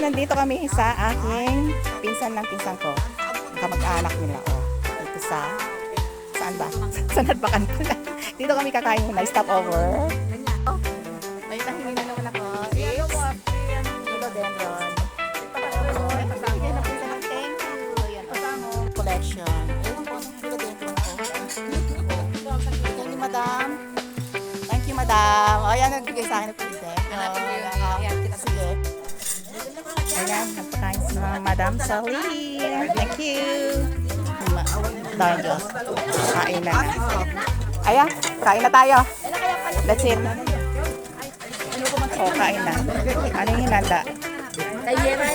nandito kami sa aking pinsan ng pinsan ko. Kamag-anak nila. Oh. Ito saan ba? Sa Nadbakan pala. Dito kami kakain muna. Stop over. Oh, may nahingi na naman ako. It's philodendron. Yan ang pinsan ng thank you. Yan. Collection. Ayun po ang philodendron ko. Thank you, madam. Thank you, madam. O, yan nagbigay sa akin ng philodendron. Sige. Ayan, nagpakain si Madam Sally. Thank you. Dahil Diyos. Kain na. Ayan, kain na tayo. That's it. O, kain na. Ano yung hinanda? Kain na.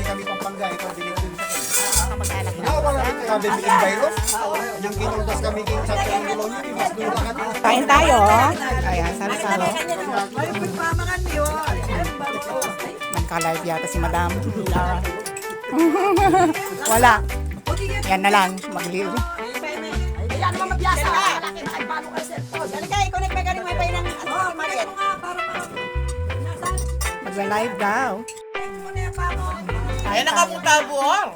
Kami Pampanga, ito delivery sa Kamag-anak na. sabi ni Inbaylos, yung kinuldas kami king sa Pangulong yun, mas dura ka na. Kain tayo. Ayan, salo-salo. Nagka-live yata si Madam. Wala. Yan na lang. Mag-live. Ayan naman magbiyasa. Ay, paano ka cellphone? Halika, i-connect may galing wifi ng market. Magla-live daw. Ayan, nakapunta buong.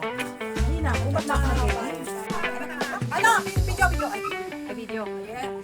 Hindi na, bumat na ako nag-live. Ano? Video. Ay, video. Yeah.